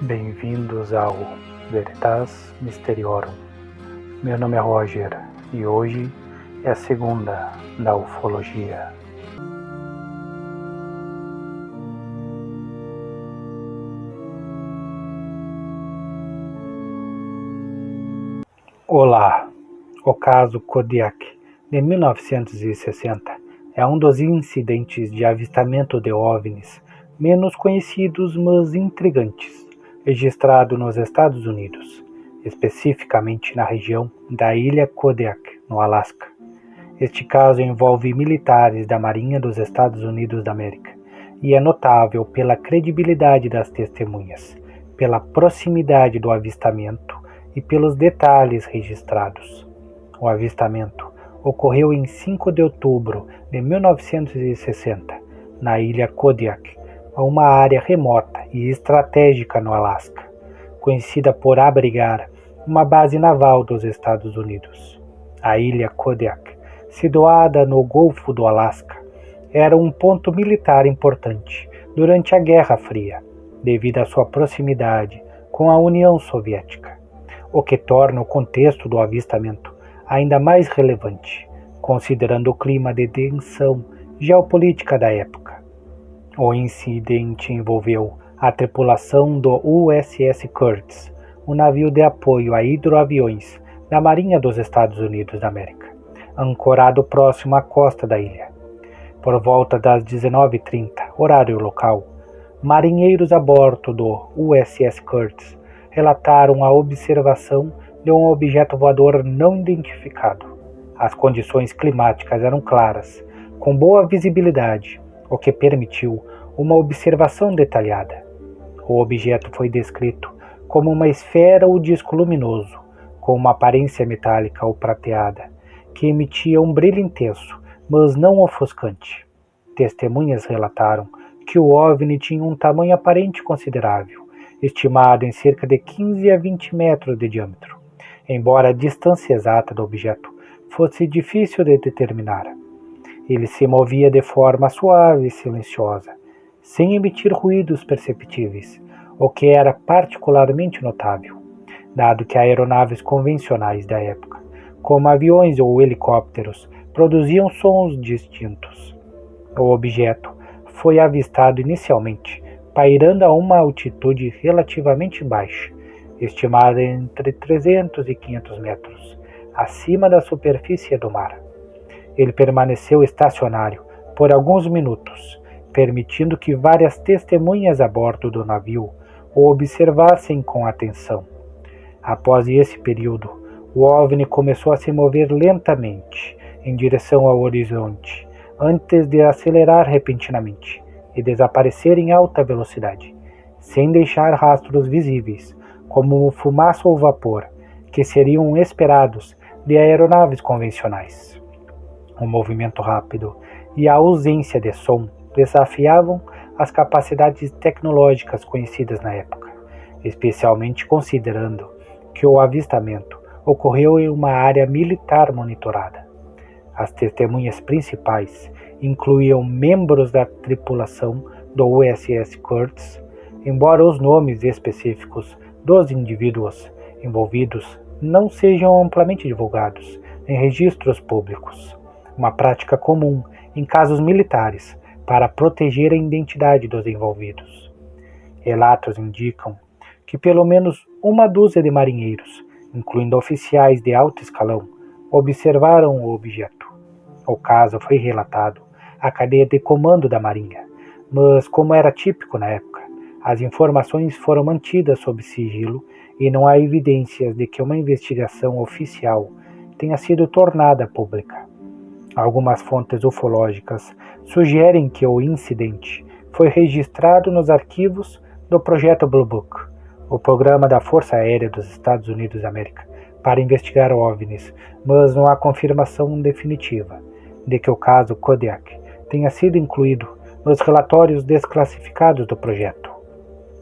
Bem-vindos ao Veritas Mysteriorum. Meu nome é Roger e hoje é a segunda da ufologia. Olá! O caso Kodiak, de 1960, é um dos incidentes de avistamento de OVNIs menos conhecidos, mas intrigantes, registrado nos Estados Unidos, especificamente na região da ilha Kodiak, no Alasca. Este caso envolve militares da Marinha dos Estados Unidos da América e é notável pela credibilidade das testemunhas, pela proximidade do avistamento e pelos detalhes registrados. O avistamento ocorreu em 5 de outubro de 1960, na ilha Kodiak, uma área remota e estratégica no Alasca, conhecida por abrigar uma base naval dos Estados Unidos. A ilha Kodiak, situada no Golfo do Alasca, era um ponto militar importante durante a Guerra Fria, devido à sua proximidade com a União Soviética, o que torna o contexto do avistamento ainda mais relevante, considerando o clima de tensão geopolítica da época. O incidente envolveu a tripulação do USS Curtis, um navio de apoio a hidroaviões da Marinha dos Estados Unidos da América, ancorado próximo à costa da ilha. Por volta das 19h30, horário local, marinheiros a bordo do USS Curtis relataram a observação de um objeto voador não identificado. As condições climáticas eram claras, com boa visibilidade, o que permitiu uma observação detalhada. O objeto foi descrito como uma esfera ou disco luminoso, com uma aparência metálica ou prateada, que emitia um brilho intenso, mas não ofuscante. Testemunhas relataram que o OVNI tinha um tamanho aparente considerável, estimado em cerca de 15 a 20 metros de diâmetro, embora a distância exata do objeto fosse difícil de determinar. Ele se movia de forma suave e silenciosa, sem emitir ruídos perceptíveis, o que era particularmente notável, dado que aeronaves convencionais da época, como aviões ou helicópteros, produziam sons distintos. O objeto foi avistado inicialmente pairando a uma altitude relativamente baixa, estimada entre 300 e 500 metros, acima da superfície do mar. Ele permaneceu estacionário por alguns minutos, permitindo que várias testemunhas a bordo do navio o observassem com atenção. Após esse período, o OVNI começou a se mover lentamente em direção ao horizonte, antes de acelerar repentinamente e desaparecer em alta velocidade, sem deixar rastros visíveis, como fumaça ou vapor, que seriam esperados de aeronaves convencionais. O movimento rápido e a ausência de som desafiavam as capacidades tecnológicas conhecidas na época, especialmente considerando que o avistamento ocorreu em uma área militar monitorada. As testemunhas principais incluíam membros da tripulação do USS Curtis, embora os nomes específicos dos indivíduos envolvidos não sejam amplamente divulgados em registros públicos, uma prática comum em casos militares para proteger a identidade dos envolvidos. Relatos indicam que pelo menos uma dúzia de marinheiros, incluindo oficiais de alto escalão, observaram o objeto. O caso foi relatado à cadeia de comando da Marinha, mas, como era típico na época, as informações foram mantidas sob sigilo e não há evidências de que uma investigação oficial tenha sido tornada pública. Algumas fontes ufológicas sugerem que o incidente foi registrado nos arquivos do Projeto Blue Book, o programa da Força Aérea dos Estados Unidos da América para investigar OVNIs, mas não há confirmação definitiva de que o caso Kodiak tenha sido incluído nos relatórios desclassificados do projeto.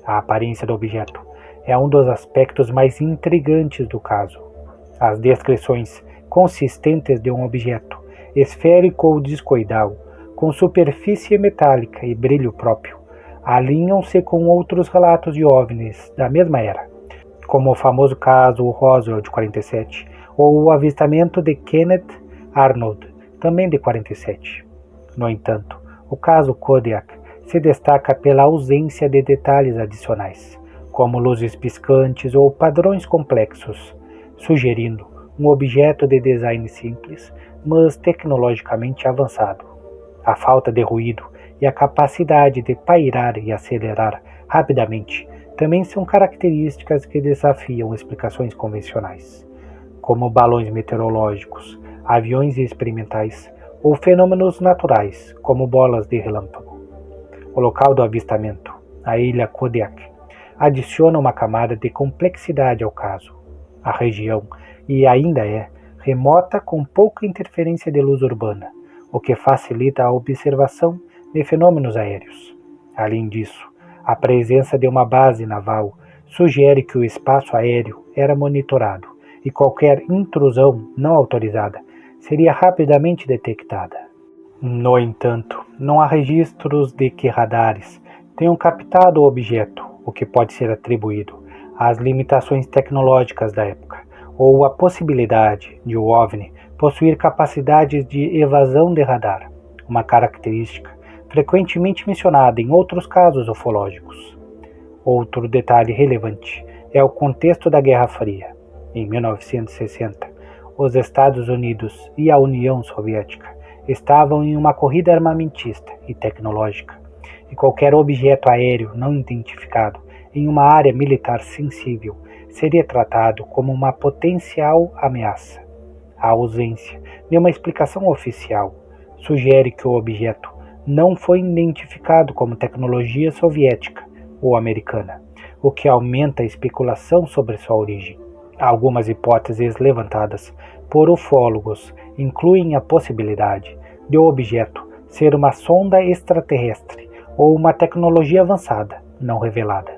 A aparência do objeto é um dos aspectos mais intrigantes do caso. As descrições consistentes de um objeto esférico ou discoidal, com superfície metálica e brilho próprio, alinham-se com outros relatos de OVNIs da mesma era, como o famoso caso Roswell de 47, ou o avistamento de Kenneth Arnold, também de 47. No entanto, o caso Kodiak se destaca pela ausência de detalhes adicionais, como luzes piscantes ou padrões complexos, sugerindo um objeto de design simples, mas tecnologicamente avançado. A falta de ruído e a capacidade de pairar e acelerar rapidamente também são características que desafiam explicações convencionais, como balões meteorológicos, aviões experimentais ou fenômenos naturais, como bolas de relâmpago. O local do avistamento, a ilha Kodiak, adiciona uma camada de complexidade ao caso. A região, e ainda é, remota com pouca interferência de luz urbana, o que facilita a observação de fenômenos aéreos. Além disso, a presença de uma base naval sugere que o espaço aéreo era monitorado e qualquer intrusão não autorizada seria rapidamente detectada. No entanto, não há registros de que radares tenham captado o objeto, o que pode ser atribuído às limitações tecnológicas da época, ou à possibilidade de o OVNI possuir capacidades de evasão de radar, uma característica frequentemente mencionada em outros casos ufológicos. Outro detalhe relevante é o contexto da Guerra Fria. Em 1960, os Estados Unidos e a União Soviética estavam em uma corrida armamentista e tecnológica, e qualquer objeto aéreo não identificado em uma área militar sensível seria tratado como uma potencial ameaça. A ausência de uma explicação oficial sugere que o objeto não foi identificado como tecnologia soviética ou americana, o que aumenta a especulação sobre sua origem. Algumas hipóteses levantadas por ufólogos incluem a possibilidade de o objeto ser uma sonda extraterrestre ou uma tecnologia avançada não revelada.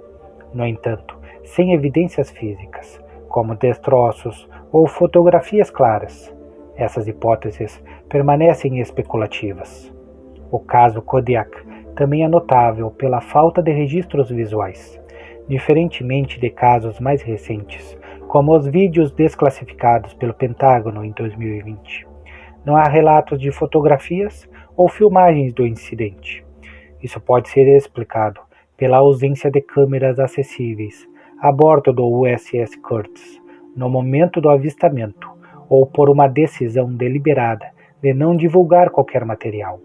No entanto, sem evidências físicas, como destroços ou fotografias claras, essas hipóteses permanecem especulativas. O caso Kodiak também é notável pela falta de registros visuais, diferentemente de casos mais recentes, como os vídeos desclassificados pelo Pentágono em 2020. Não há relatos de fotografias ou filmagens do incidente. Isso pode ser explicado pela ausência de câmeras acessíveis a bordo do USS Curtis no momento do avistamento, ou por uma decisão deliberada de não divulgar qualquer material.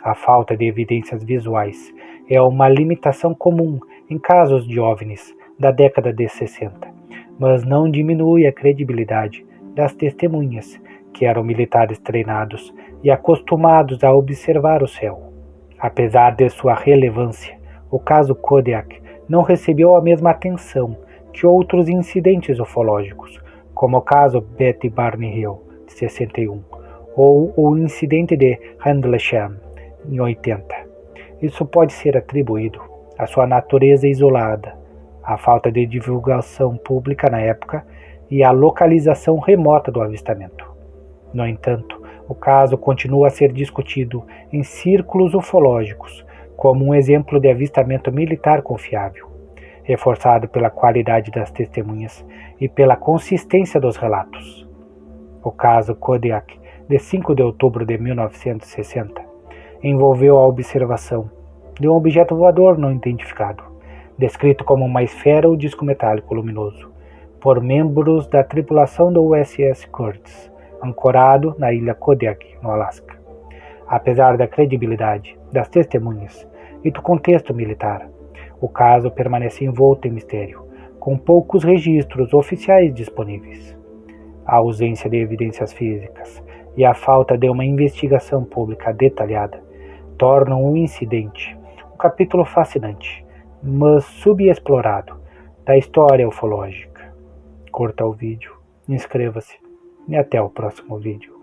A falta de evidências visuais é uma limitação comum em casos de OVNIs da década de 60, mas não diminui a credibilidade das testemunhas, que eram militares treinados e acostumados a observar o céu. Apesar de sua relevância, o caso Kodiak não recebeu a mesma atenção que outros incidentes ufológicos, como o caso Betty Barney Hill, de 61, ou o incidente de Rendlesham, em 80. Isso pode ser atribuído à sua natureza isolada, à falta de divulgação pública na época e à localização remota do avistamento. No entanto, o caso continua a ser discutido em círculos ufológicos como um exemplo de avistamento militar confiável, reforçado pela qualidade das testemunhas e pela consistência dos relatos. O caso Kodiak, de 5 de outubro de 1960, envolveu a observação de um objeto voador não identificado, descrito como uma esfera ou disco metálico luminoso, por membros da tripulação do USS Curtis, ancorado na ilha Kodiak, no Alasca. Apesar da credibilidade das testemunhas e do contexto militar, o caso permanece envolto em mistério, com poucos registros oficiais disponíveis. A ausência de evidências físicas e a falta de uma investigação pública detalhada tornam o incidente um capítulo fascinante, mas subexplorado, da história ufológica. Curta o vídeo, inscreva-se e até o próximo vídeo.